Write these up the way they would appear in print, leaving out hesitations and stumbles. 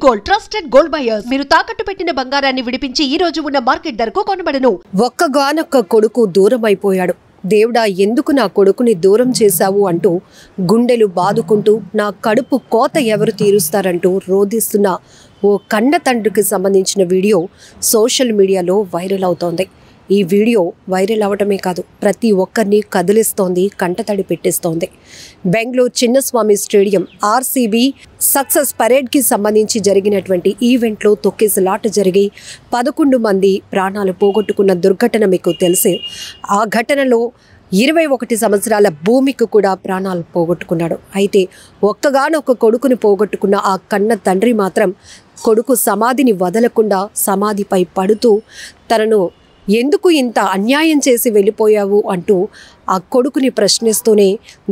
Gold trusted gold buyers మీరు తాకట్టు పెట్టిన బంగారాన్ని విడిపించి ఈ రోజు ఉన్న మార్కెట్ ధరకు కొనబడను. ఒక్కగానొక్క కొడుకు దూరం అయిపోయాడు. దేవుడా, ఎందుకు నా కొడుకుని దూరం చేశావు అంటూ గుండెలు బాదుకుంటూ నా కడుపు కోత ఎవరు తీరుస్తారంటూ రోధిస్తున్న ఓ కన్న తండ్రికి సంబంధించిన వీడియో సోషల్ మీడియాలో వైరల్ అవుతోంది. ఈ వీడియో వైరల్ అవటమే కాదు, ప్రతి ఒక్కరిని కదిలిస్తోంది, కంటతడి పెట్టిస్తోంది. Bengaluru Chinnaswamy stadium RCB success పరేడ్కి సంబంధించి జరిగినటువంటి ఈవెంట్లో తొక్కేసలాట జరిగి 11 మంది ప్రాణాలు పోగొట్టుకున్న దుర్ఘటన మీకు తెలిసే. ఆ ఘటనలో 21 సంవత్సరాల భూమికి కూడా ప్రాణాలు పోగొట్టుకున్నాడు. అయితే ఒక్కగానొక్క కొడుకుని పోగొట్టుకున్న ఆ కన్న తండ్రి మాత్రం కొడుకు సమాధిని వదలకుండా సమాధిపై పడుతూ తనను ఎందుకు ఇంత అన్యాయం చేసి వెళ్ళిపోయావు అంటూ ఆ కొడుకుని ప్రశ్నిస్తూనే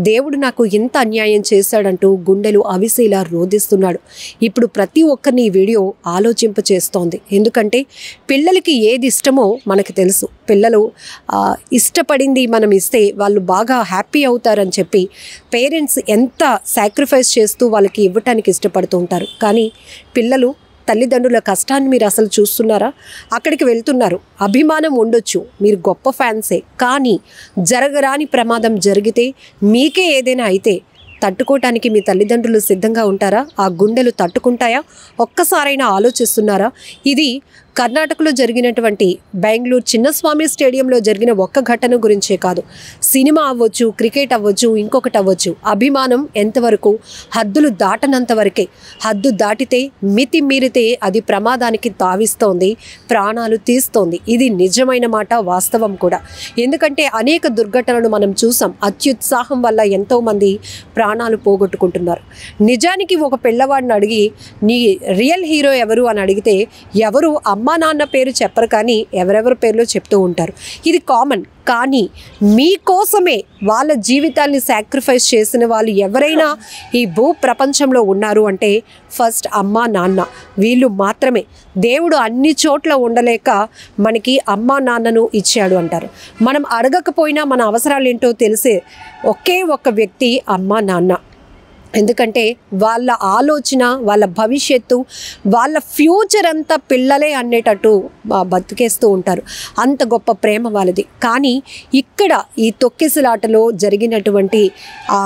దేవుడు నాకు ఇంత అన్యాయం చేశాడంటూ గుండెలు అవిసేలా రోధిస్తున్నాడు. ఇప్పుడు ప్రతి ఒక్కరిని ఈ వీడియో ఆలోచింపచేస్తోంది. ఎందుకంటే పిల్లలకి ఏది ఇష్టమో మనకు తెలుసు. పిల్లలు ఇష్టపడింది మనం ఇస్తే వాళ్ళు బాగా హ్యాపీ అవుతారని చెప్పి పేరెంట్స్ ఎంత సాక్రిఫైస్ చేస్తూ వాళ్ళకి ఇవ్వటానికి ఇష్టపడుతూ ఉంటారు. కానీ పిల్లలు తల్లిదండ్రుల కష్టాన్ని మీరు అసలు చూస్తున్నారా? అక్కడికి వెళ్తున్నారు, అభిమానం ఉండొచ్చు, మీరు గొప్ప ఫ్యాన్సే, కానీ జరగరాని ప్రమాదం జరిగితే మీకే ఏదైనా అయితే తట్టుకోవటానికి మీ తల్లిదండ్రులు సిద్ధంగా ఉంటారా? ఆ గుండెలు తట్టుకుంటాయా? ఒక్కసారైనా ఆలోచిస్తున్నారా? ఇది కర్ణాటకలో జరిగినటువంటి బెంగళూరు చిన్నస్వామి స్టేడియంలో జరిగిన ఒక్క ఘటన గురించే కాదు. సినిమా అవ్వచ్చు, క్రికెట్ అవ్వచ్చు, ఇంకొకటి అవ్వచ్చు, అభిమానం ఎంతవరకు హద్దులు దాటనంత వరకే. హద్దు దాటితే, మితి మీరితే అది ప్రమాదానికి తావిస్తోంది, ప్రాణాలు తీస్తోంది. ఇది నిజమైన మాట, వాస్తవం కూడా. ఎందుకంటే అనేక దుర్ఘటనలు మనం చూసాం. అత్యుత్సాహం వల్ల ఎంతోమంది ప్రాణాలు పోగొట్టుకుంటున్నారు. నిజానికి ఒక పిల్లవాడిని అడిగి నీ రియల్ హీరో ఎవరు అని అడిగితే ఎవరు అమ్మా నాన్న పేరు చెప్పరు, కానీ ఎవరెవరి పేర్లో చెప్తూ ఉంటారు. ఇది కామన్. కానీ మీకోసమే వాళ్ళ జీవితాల్ని సాక్రిఫైస్ చేసిన వాళ్ళు ఎవరైనా ఈ భూ ప్రపంచంలో ఉన్నారు అంటే ఫస్ట్ అమ్మా నాన్న. వీళ్ళు మాత్రమే. దేవుడు అన్ని చోట్ల ఉండలేక మనకి అమ్మా నాన్నను ఇచ్చాడు అంటారు. మనం అడగకపోయినా మన అవసరాలు ఏంటో తెలిసే ఒకే ఒక వ్యక్తి అమ్మా నాన్న. ఎందుకంటే వాళ్ళ ఆలోచన, వాళ్ళ భవిష్యత్తు, వాళ్ళ ఫ్యూచర్ అంతా పిల్లలే అనేటట్టు బతికేస్తూ ఉంటారు. అంత గొప్ప ప్రేమ వాళ్ళది. కానీ ఇక్కడ ఈ తొక్కిసలాటలో జరిగినటువంటి ఆ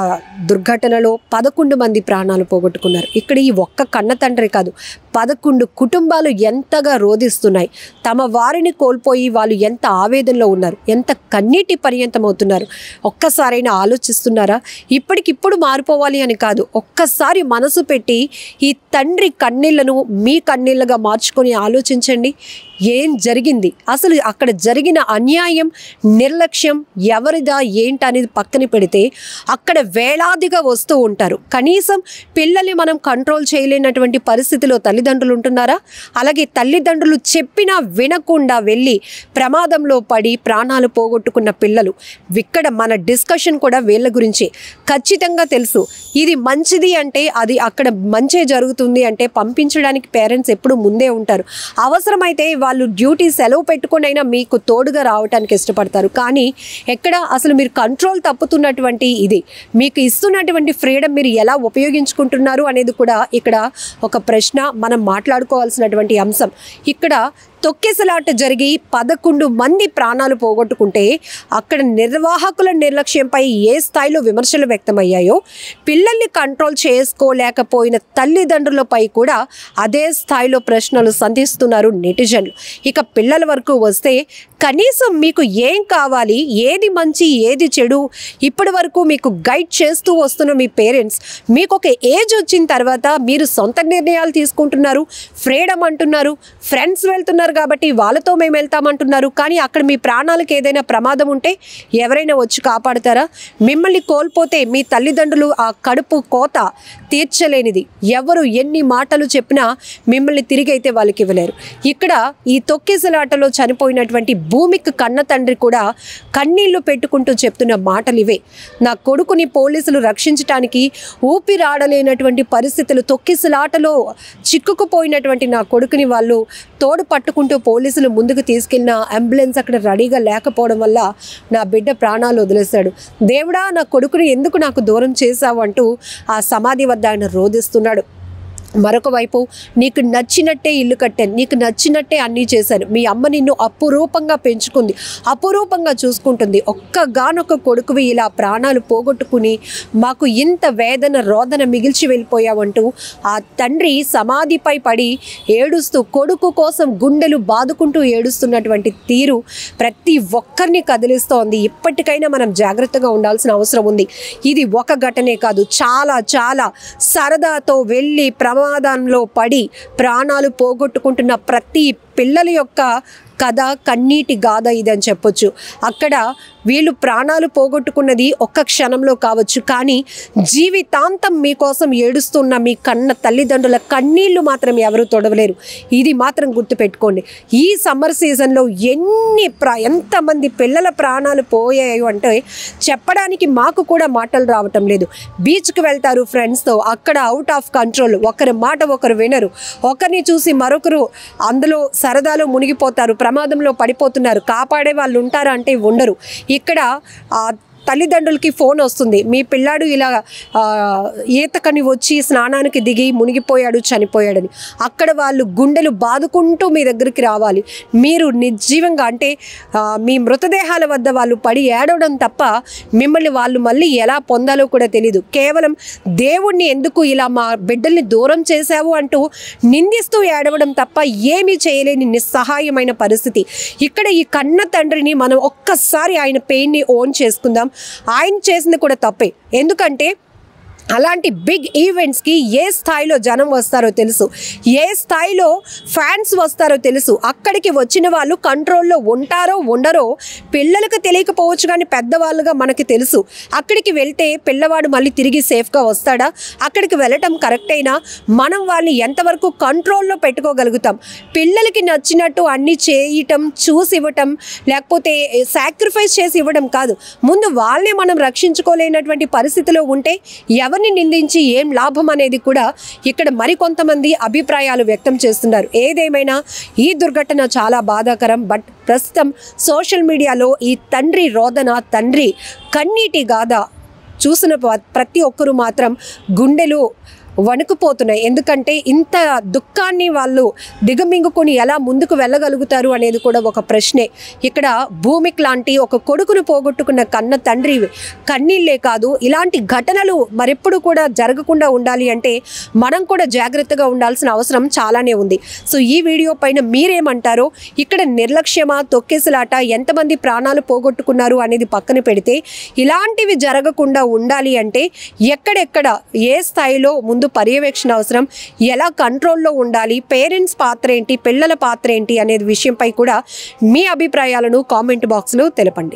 దుర్ఘటనలో 11 మంది ప్రాణాలు పోగొట్టుకున్నారు. ఇక్కడ ఈ ఒక్క కన్న తండ్రి కాదు, 11 కుటుంబాలు ఎంతగా రోధిస్తున్నాయి. తమ వారిని కోల్పోయి వాళ్ళు ఎంత ఆవేదనలో ఉన్నారు, ఎంత కన్నీటి పర్యంతం అవుతున్నారు. ఒక్కసారైనా ఆలోచిస్తున్నారా? ఇప్పటికిప్పుడు మారిపోవాలి అని కాదు, ఒక్కసారి మనసు పెట్టి ఈ తండ్రి కన్నీళ్లను మీ కన్నీళ్లుగా మార్చుకొని ఆలోచించండి. ఏం జరిగింది అసలు? అక్కడ జరిగిన అన్యాయం, నిర్లక్ష్యం ఎవరిదా ఏంటనేది పక్కన పెడితే అక్కడ వేలాదిగా వస్తూ ఉంటారు. కనీసం పిల్లల్ని మనం కంట్రోల్ చేయలేనటువంటి పరిస్థితిలో తల్లిదండ్రులు ఉంటున్నారా? అలాగే తల్లిదండ్రులు చెప్పినా వినకుండా వెళ్ళి ప్రమాదంలో పడి ప్రాణాలు పోగొట్టుకున్న పిల్లలు. ఇక్కడ మన డిస్కషన్ కూడా వీళ్ళ గురించే. ఖచ్చితంగా తెలుసు ఇది మంచిది అంటే, అది అక్కడ మంచే జరుగుతుంది అంటే పంపించడానికి పేరెంట్స్ ఎప్పుడు ముందే ఉంటారు. అవసరమైతే వాళ్ళు డ్యూటీ సెలవు పెట్టుకునైనా మీకు తోడుగా రావడానికి ఇష్టపడతారు. కానీ ఎక్కడ అసలు మీరు కంట్రోల్ తప్పుతున్నటువంటి ఇది మీకు ఇస్తున్నటువంటి ఫ్రీడమ్ మీరు ఎలా ఉపయోగించుకుంటున్నారు అనేది కూడా ఇక్కడ ఒక ప్రశ్న, మనం మాట్లాడుకోవాల్సినటువంటి అంశం. ఇక్కడ తొక్కిసలాట జరిగి 11 మంది ప్రాణాలు పోగొట్టుకుంటే అక్కడ నిర్వాహకుల నిర్లక్ష్యంపై ఏ స్థాయిలో విమర్శలు వ్యక్తమయ్యాయో, పిల్లల్ని కంట్రోల్ చేసుకోలేకపోయిన తల్లిదండ్రులపై కూడా అదే స్థాయిలో ప్రశ్నలు సంధిస్తున్నారు నెటిజన్లు. ఇక పిల్లల వరకు వస్తే కనీసం మీకు ఏం కావాలి, ఏది మంచి ఏది చెడు ఇప్పటి వరకు మీకు గైడ్ చేస్తూ వస్తున్న మీ పేరెంట్స్ మీకు ఒక ఏజ్ వచ్చిన తర్వాత మీరు సొంత నిర్ణయాలు తీసుకుంటున్నారు, ఫ్రీడమ్ అంటున్నారు, ఫ్రెండ్స్ వెళ్తున్నారు కాబట్టి వాళ్ళతో మేము వెళ్తామంటున్నారు. కానీ అక్కడ మీ ప్రాణాలకు ఏదైనా ప్రమాదం ఉంటే ఎవరైనా వచ్చి కాపాడుతారా? మిమ్మల్ని కోల్పోతే మీ తల్లిదండ్రులు ఆ కడుపు కోత తీర్చలేనిది. ఎవరు ఎన్ని మాటలు చెప్పినా మిమ్మల్ని తిరిగి అయితే వాళ్ళకి ఇవ్వలేరు. ఇక్కడ ఈ తొక్కిసలాటలో చనిపోయినటువంటి భూమికి కన్న తండ్రి కూడా కన్నీళ్లు పెట్టుకుంటూ చెప్తున్న మాటలు ఇవే. నా కొడుకుని పోలీసులు రక్షించడానికి ఊపిరాడలేనటువంటి పరిస్థితులు, తొక్కిసలాటలో చిక్కుకుపోయినటువంటి నా కొడుకుని వాళ్ళు తోడు పట్టుకుంటూ పోలీసులు ముందుకు తీసుకెళ్ళిన అంబులెన్స్ అక్కడ రెడీగా లేకపోవడం వల్ల నా బిడ్డ ప్రాణాలు వదిలేశాడు. దేవుడా, నా కొడుకుని ఎందుకు నాకు దూరం చేశావు అంటూ ఆ సమాధి వద్ద ఆయన రోధిస్తున్నాడు. మరొక వైపు నీకు నచ్చినట్టే ఇల్లు కట్టాను, నీకు నచ్చినట్టే అన్నీ చేశాను, మీ అమ్మ నిన్ను అపురూపంగా పెంచుకుంది, అపురూపంగా చూసుకుంటుంది, ఒక్కగానొక్క కొడుకువి ఇలా ప్రాణాలు పోగొట్టుకుని మాకు ఇంత వేదన రోదన మిగిల్చి వెళ్ళిపోయావంటూ ఆ తండ్రి సమాధిపై పడి ఏడుస్తూ కొడుకు కోసం గుండెలు బాదుకుంటూ ఏడుస్తున్నటువంటి తీరు ప్రతి ఒక్కరిని కదిలిస్తోంది. ఇప్పటికైనా మనం జాగ్రత్తగా ఉండాల్సిన అవసరం ఉంది. ఇది ఒక ఘటనే కాదు, చాలా చాలా సరదాతో వెళ్ళి ప్రమాదంలో పడి ప్రాణాలు పోగొట్టుకుంటున్న ప్రతి పిల్లల యొక్క కథ, కన్నీటి గాథ ఇదని చెప్పొచ్చు. అక్కడ వీళ్ళు ప్రాణాలు పోగొట్టుకున్నది ఒక్క క్షణంలో కావచ్చు, కానీ జీవితాంతం మీకోసం ఏడుస్తున్న మీ కన్న తల్లిదండ్రుల కన్నీళ్లు మాత్రం ఎవరు తొడవలేరు. ఇది మాత్రం గుర్తుపెట్టుకోండి. ఈ సమ్మర్ సీజన్లో ఎంతమంది పిల్లల ప్రాణాలు పోయాయి అంటే చెప్పడానికి మాకు కూడా మాటలు రావటం లేదు. బీచ్కి వెళ్తారు ఫ్రెండ్స్తో, అక్కడ అవుట్ ఆఫ్ కంట్రోల్, ఒకరి మాట ఒకరు వినరు, ఒకరిని చూసి మరొకరు అందులో సరదాలో మునిగిపోతారు, ప్రమాదంలో పడిపోతున్నారు. కాపాడే వాళ్ళు ఉంటారా అంటే ఉండరు. ఇక్కడ తల్లిదండ్రులకి ఫోన్ వస్తుంది, మీ పిల్లాడు ఇలా ఈతకని వచ్చి స్నానానికి దిగి మునిగిపోయాడు, చనిపోయాడని. అక్కడ వాళ్ళు గుండెలు బాదుకుంటూ మీ దగ్గరికి రావాలి. మీరు నిర్జీవంగా అంటే మీ మృతదేహాల వద్ద వాళ్ళు పడి ఏడవడం తప్ప మిమ్మల్ని వాళ్ళు మళ్ళీ ఎలా పొందాలో కూడా తెలీదు. కేవలం దేవుణ్ణి ఎందుకు ఇలా మా బిడ్డల్ని దూరం చేశావు అంటూ నిందిస్తూ ఏడవడం తప్ప ఏమీ చేయలేని నిస్సహాయమైన పరిస్థితి. ఇక్కడ ఈ కన్న తండ్రిని మనం ఒక్కసారి ఆయన పెయిన్ని ఓన్ చేసుకుందాం. ఆయన చేసింది కూడా తప్పే. ఎందుకంటే అలాంటి బిగ్ ఈవెంట్స్కి ఏ స్థాయిలో జనం వస్తారో తెలుసు, ఏ స్థాయిలో ఫ్యాన్స్ వస్తారో తెలుసు. అక్కడికి వచ్చిన వాళ్ళు కంట్రోల్లో ఉంటారో ఉండరో పిల్లలకు తెలియకపోవచ్చు, కానీ పెద్దవాళ్ళుగా మనకి తెలుసు. అక్కడికి వెళ్తే పిల్లవాడు మళ్ళీ తిరిగి సేఫ్గా వస్తాడా, అక్కడికి వెళ్ళటం కరెక్టైనా, మనం వాళ్ళని ఎంతవరకు కంట్రోల్లో పెట్టుకోగలుగుతాం. పిల్లలకి నచ్చినట్టు అన్నీ చేయటం, చూసి ఇవ్వటం, లేకపోతే సాక్రిఫైస్ చేసి ఇవ్వడం కాదు. ముందు వాళ్ళని మనం రక్షించుకోలేనటువంటి పరిస్థితిలో ఉంటే ఎవరిని నిందించి ఏం లాభం అనేది కూడా ఇక్కడ మరికొంతమంది అభిప్రాయాలు వ్యక్తం చేస్తున్నారు. ఏదేమైనా ఈ దుర్ఘటన చాలా బాధాకరం. బట్ ప్రస్తుతం సోషల్ మీడియాలో ఈ తండ్రి రోదన, తండ్రి కన్నీటి గాథ చూసిన ప్రతి ఒక్కరూ మాత్రం గుండెలు వణుకుపోతున్నాయి. ఎందుకంటే ఇంత దుఃఖాన్ని వాళ్ళు దిగమింగుకొని ఎలా ముందుకు వెళ్ళగలుగుతారు అనేది కూడా ఒక ప్రశ్నే. ఇక్కడ భూమికి లాంటి ఒక కొడుకును పోగొట్టుకున్న కన్న తండ్రి కన్నీళ్ళే కాదు, ఇలాంటి ఘటనలు మరెప్పుడు కూడా జరగకుండా ఉండాలి అంటే మనం కూడా జాగ్రత్తగా ఉండాల్సిన అవసరం చాలానే ఉంది. సో ఈ వీడియో పైన మీరేమంటారో, ఇక్కడ నిర్లక్ష్యమా, తొక్కేసలాట, ఎంతమంది ప్రాణాలు పోగొట్టుకున్నారు అనేది పక్కన పెడితే ఇలాంటివి జరగకుండా ఉండాలి అంటే ఎక్కడెక్కడ ఏ స్థాయిలో ముందు పర్యవేక్షణ అవసరం, ఎలా కంట్రోల్లో ఉండాలి, పేరెంట్స్ పాత్ర ఏంటి, పిల్లల పాత్ర ఏంటి అనేది విషయంపై కూడా మీ అభిప్రాయాలను కామెంట్ బాక్స్లో తెలపండి.